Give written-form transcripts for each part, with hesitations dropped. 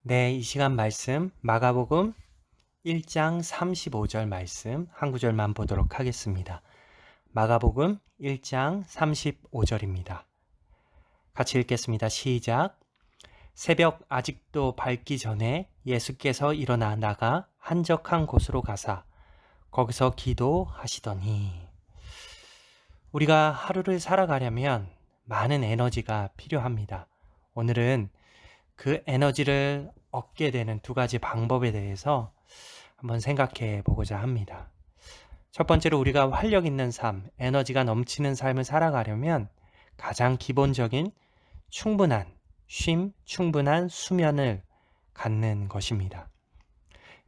네, 이 시간 말씀 마가복음 1장 35절 말씀 한 구절만 보도록 하겠습니다. 마가복음 1장 35절입니다. 같이 읽겠습니다. 시작. 새벽 아직도 밝기 전에 예수께서 일어나 나가 한적한 곳으로 가사 거기서 기도하시더니. 우리가 하루를 살아가려면 많은 에너지가 필요합니다. 오늘은 그 에너지를 얻게 되는 두 가지 방법에 대해서 한번 생각해 보고자 합니다. 첫 번째로 우리가 활력 있는 삶, 에너지가 넘치는 삶을 살아가려면 가장 기본적인 충분한 쉼, 충분한 수면을 갖는 것입니다.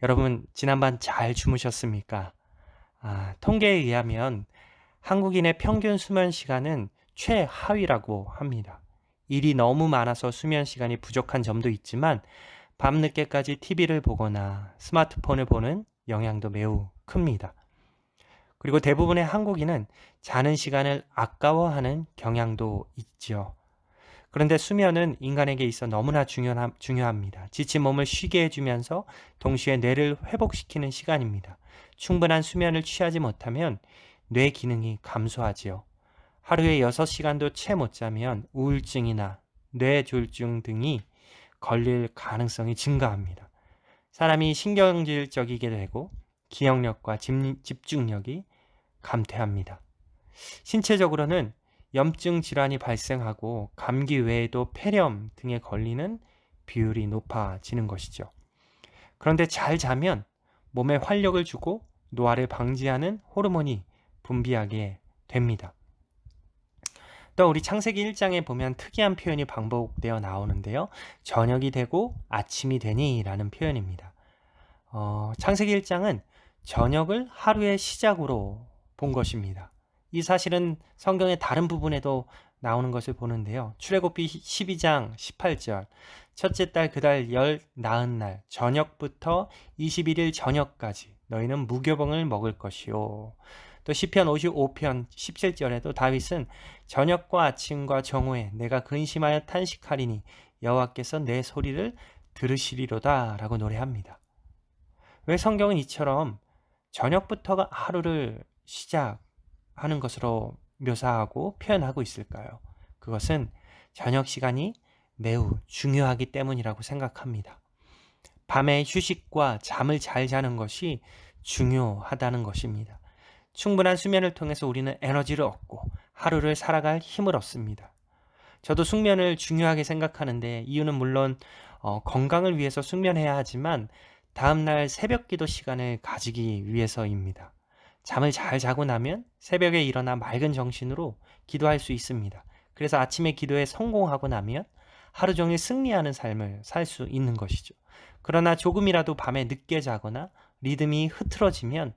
여러분, 지난밤 잘 주무셨습니까? 통계에 의하면 한국인의 평균 수면 시간은 최하위라고 합니다. 일이 너무 많아서 수면 시간이 부족한 점도 있지만 밤늦게까지 TV를 보거나 스마트폰을 보는 영향도 매우 큽니다. 그리고 대부분의 한국인은 자는 시간을 아까워하는 경향도 있죠. 그런데 수면은 인간에게 있어 너무나 중요합니다. 지친 몸을 쉬게 해주면서 동시에 뇌를 회복시키는 시간입니다. 충분한 수면을 취하지 못하면 뇌 기능이 감소하지요. 하루에 6시간도 채 못 자면 우울증이나 뇌졸중 등이 걸릴 가능성이 증가합니다. 사람이 신경질적이게 되고 기억력과 집중력이 감퇴합니다. 신체적으로는 염증 질환이 발생하고 감기 외에도 폐렴 등에 걸리는 비율이 높아지는 것이죠. 그런데 잘 자면 몸에 활력을 주고 노화를 방지하는 호르몬이 분비하게 됩니다. 또 우리 창세기 1장에 보면 특이한 표현이 반복되어 나오는데요. 저녁이 되고 아침이 되니 라는 표현입니다. 창세기 1장은 저녁을 하루의 시작으로 본 것입니다. 이 사실은 성경의 다른 부분에도 나오는 것을 보는데요. 출애굽기 12장 18절 첫째 달 그달 열 나은 날 저녁부터 21일 저녁까지 너희는 무교병을 먹을 것이요. 또 시편 55편 17절에도 다윗은 저녁과 아침과 정오에 내가 근심하여 탄식하리니 여호와께서 내 소리를 들으시리로다 라고 노래합니다. 왜 성경은 이처럼 저녁부터가 하루를 시작하는 것으로 묘사하고 표현하고 있을까요? 그것은 저녁 시간이 매우 중요하기 때문이라고 생각합니다. 밤에 휴식과 잠을 잘 자는 것이 중요하다는 것입니다. 충분한 수면을 통해서 우리는 에너지를 얻고 하루를 살아갈 힘을 얻습니다. 저도 숙면을 중요하게 생각하는데 이유는 물론 건강을 위해서 숙면해야 하지만 다음날 새벽 기도 시간을 가지기 위해서입니다. 잠을 잘 자고 나면 새벽에 일어나 맑은 정신으로 기도할 수 있습니다. 그래서 아침에 기도에 성공하고 나면 하루 종일 승리하는 삶을 살 수 있는 것이죠. 그러나 조금이라도 밤에 늦게 자거나 리듬이 흐트러지면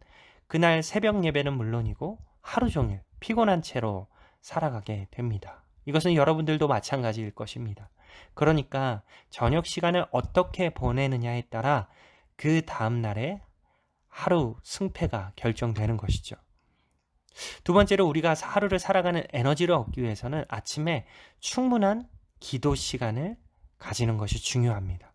그날 새벽 예배는 물론이고 하루 종일 피곤한 채로 살아가게 됩니다. 이것은 여러분들도 마찬가지일 것입니다. 그러니까 저녁 시간을 어떻게 보내느냐에 따라 그 다음날의 하루 승패가 결정되는 것이죠. 두 번째로 우리가 하루를 살아가는 에너지를 얻기 위해서는 아침에 충분한 기도 시간을 가지는 것이 중요합니다.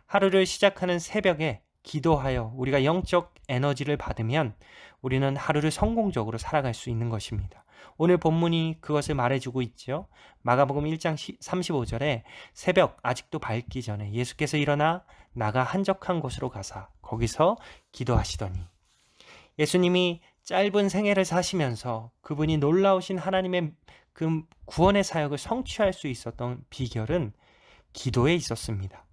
하루를 시작하는 새벽에 기도하여 우리가 영적 에너지를 받으면 우리는 하루를 성공적으로 살아갈 수 있는 것입니다. 오늘 본문이 그것을 말해주고 있죠. 마가복음 1장 35절에 새벽 아직도 밝기 전에 예수께서 일어나 나가 한적한 곳으로 가사 거기서 기도하시더니. 예수님이 짧은 생애를 사시면서 그분이 놀라우신 하나님의 그 구원의 사역을 성취할 수 있었던 비결은 기도에 있었습니다.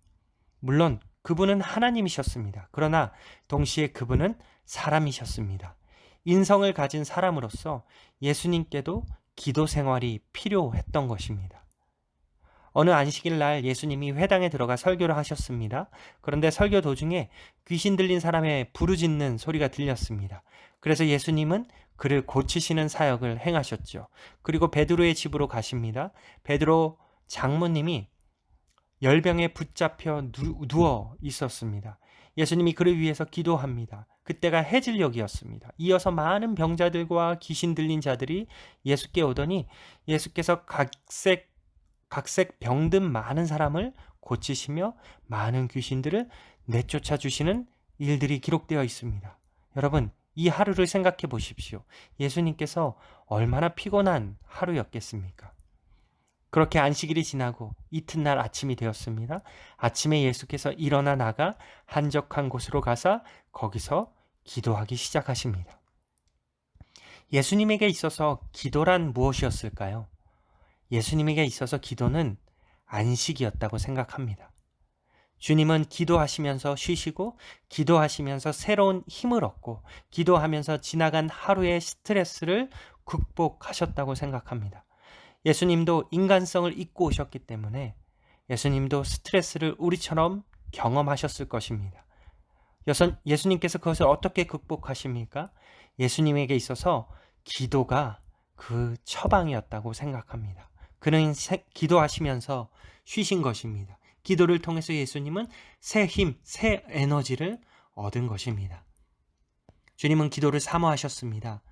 물론 그분은 하나님이셨습니다. 그러나 동시에 그분은 사람이셨습니다. 인성을 가진 사람으로서 예수님께도 기도 생활이 필요했던 것입니다. 어느 안식일 날 예수님이 회당에 들어가 설교를 하셨습니다. 그런데 설교 도중에 귀신 들린 사람의 부르짖는 소리가 들렸습니다. 그래서 예수님은 그를 고치시는 사역을 행하셨죠. 그리고 베드로의 집으로 가십니다. 베드로 장모님이 열병에 붙잡혀 누워 있었습니다. 예수님이 그를 위해서 기도합니다. 그때가 해질녘이었습니다. 이어서 많은 병자들과 귀신 들린 자들이 예수께 오더니 예수께서 각색 병든 많은 사람을 고치시며 많은 귀신들을 내쫓아 주시는 일들이 기록되어 있습니다. 여러분, 이 하루를 생각해 보십시오. 예수님께서 얼마나 피곤한 하루였겠습니까? 그렇게 안식일이 지나고 이튿날 아침이 되었습니다. 아침에 예수께서 일어나 나가 한적한 곳으로 가서 거기서 기도하기 시작하십니다. 예수님에게 있어서 기도란 무엇이었을까요? 예수님에게 있어서 기도는 안식이었다고 생각합니다. 주님은 기도하시면서 쉬시고, 기도하시면서 새로운 힘을 얻고, 기도하면서 지나간 하루의 스트레스를 극복하셨다고 생각합니다. 예수님도 인간성을 잊고 오셨기 때문에 예수님도 스트레스를 우리처럼 경험하셨을 것입니다. 예수님께서 그것을 어떻게 극복하십니까? 예수님에게 있어서 기도가 그 처방이었다고 생각합니다. 그는 기도하시면서 쉬신 것입니다. 기도를 통해서 예수님은 새 힘, 새 에너지를 얻은 것입니다. 주님은 기도를 사모하셨습니다.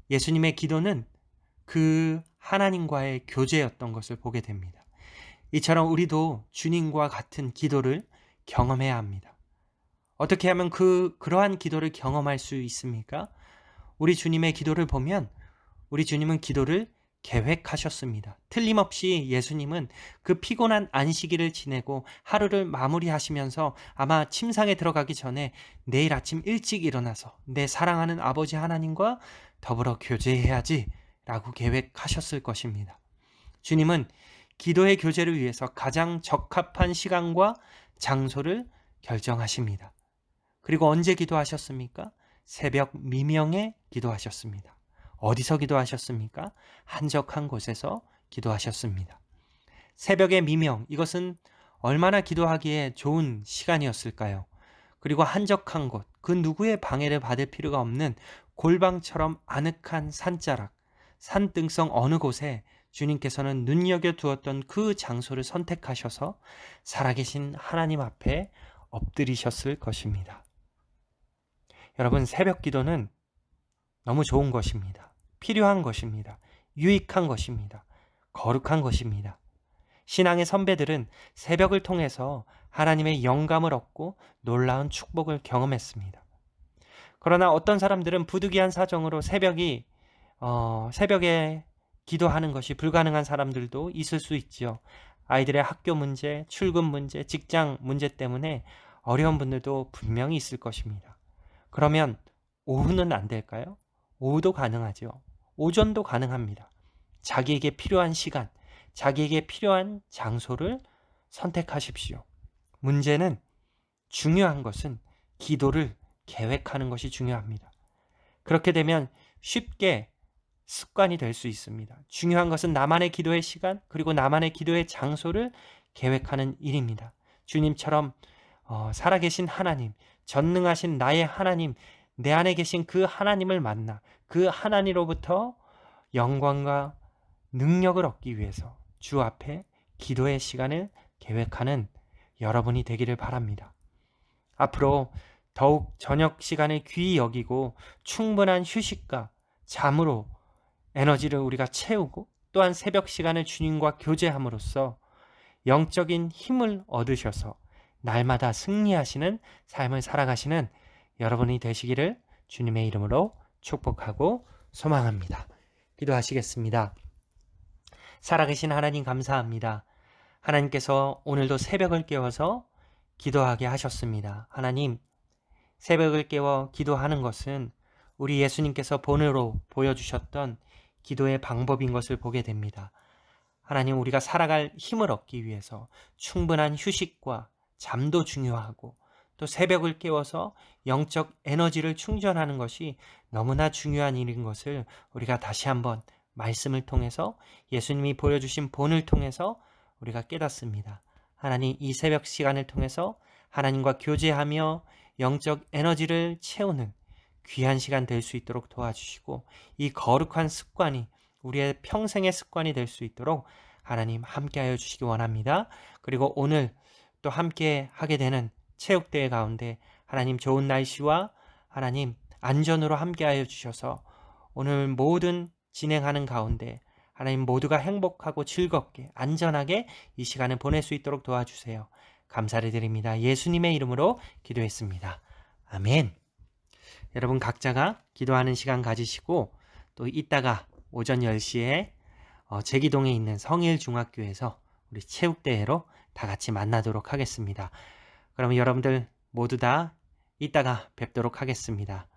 예수님의 기도는 그 하나님과의 교제였던 것을 보게 됩니다. 이처럼 우리도 주님과 같은 기도를 경험해야 합니다. 어떻게 하면 그러한 기도를 경험할 수 있습니까? 우리 주님의 기도를 보면 우리 주님은 기도를 계획하셨습니다. 틀림없이 예수님은 그 피곤한 안식일을 지내고 하루를 마무리하시면서 아마 침상에 들어가기 전에 내일 아침 일찍 일어나서 내 사랑하는 아버지 하나님과 더불어 교제해야지 라고 계획하셨을 것입니다. 주님은 기도의 교제를 위해서 가장 적합한 시간과 장소를 결정하십니다. 그리고 언제 기도하셨습니까? 새벽 미명에 기도하셨습니다. 어디서 기도하셨습니까? 한적한 곳에서 기도하셨습니다. 새벽의 미명, 이것은 얼마나 기도하기에 좋은 시간이었을까요? 그리고 한적한 곳, 그 누구의 방해를 받을 필요가 없는 골방처럼 아늑한 산자락, 산등성 어느 곳에 주님께서는 눈여겨두었던 그 장소를 선택하셔서 살아계신 하나님 앞에 엎드리셨을 것입니다. 여러분, 새벽 기도는 너무 좋은 것입니다. 필요한 것입니다. 유익한 것입니다. 거룩한 것입니다. 신앙의 선배들은 새벽을 통해서 하나님의 영감을 얻고 놀라운 축복을 경험했습니다. 그러나 어떤 사람들은 부득이한 사정으로 새벽에 기도하는 것이 불가능한 사람들도 있을 수 있지요. 아이들의 학교 문제, 출근 문제, 직장 문제 때문에 어려운 분들도 분명히 있을 것입니다. 그러면 오후는 안 될까요? 오후도 가능하죠. 오전도 가능합니다. 자기에게 필요한 시간, 자기에게 필요한 장소를 선택하십시오. 문제는 중요한 것은 기도를 계획하는 것이 중요합니다. 그렇게 되면 쉽게 습관이 될 수 있습니다. 중요한 것은 나만의 기도의 시간, 그리고 나만의 기도의 장소를 계획하는 일입니다. 주님처럼 살아계신 하나님, 전능하신 나의 하나님, 내 안에 계신 그 하나님을 만나 그 하나님으로부터 영광과 능력을 얻기 위해서 주 앞에 기도의 시간을 계획하는 여러분이 되기를 바랍니다. 앞으로 더욱 저녁 시간을 귀히 여기고 충분한 휴식과 잠으로 에너지를 우리가 채우고 또한 새벽 시간을 주님과 교제함으로써 영적인 힘을 얻으셔서 날마다 승리하시는 삶을 살아가시는 여러분이 되시기를 주님의 이름으로 축복하고 소망합니다. 기도하시겠습니다. 살아계신 하나님 감사합니다. 하나님께서 오늘도 새벽을 깨워서 기도하게 하셨습니다. 하나님, 새벽을 깨워 기도하는 것은 우리 예수님께서 본으로 보여주셨던 기도의 방법인 것을 보게 됩니다. 하나님, 우리가 살아갈 힘을 얻기 위해서 충분한 휴식과 잠도 중요하고 또 새벽을 깨워서 영적 에너지를 충전하는 것이 너무나 중요한 일인 것을 우리가 다시 한번 말씀을 통해서 예수님이 보여주신 본을 통해서 우리가 깨닫습니다. 하나님, 이 새벽 시간을 통해서 하나님과 교제하며 영적 에너지를 채우는 귀한 시간 될 수 있도록 도와주시고 이 거룩한 습관이 우리의 평생의 습관이 될 수 있도록 하나님 함께하여 주시기 원합니다. 그리고 오늘 또 함께 하게 되는 체육대회 가운데 하나님 좋은 날씨와 하나님 안전으로 함께하여 주셔서 오늘 모든 진행하는 가운데 하나님 모두가 행복하고 즐겁게 안전하게 이 시간을 보낼 수 있도록 도와주세요. 감사를 드립니다. 예수님의 이름으로 기도했습니다. 아멘. 여러분 각자가 기도하는 시간 가지시고 또 이따가 오전 10시에 제기동에 있는 성일중학교에서 우리 체육대회로 다 같이 만나도록 하겠습니다. 그러면 여러분들 모두 다 이따가 뵙도록 하겠습니다.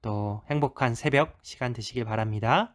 또 행복한 새벽 시간 되시길 바랍니다.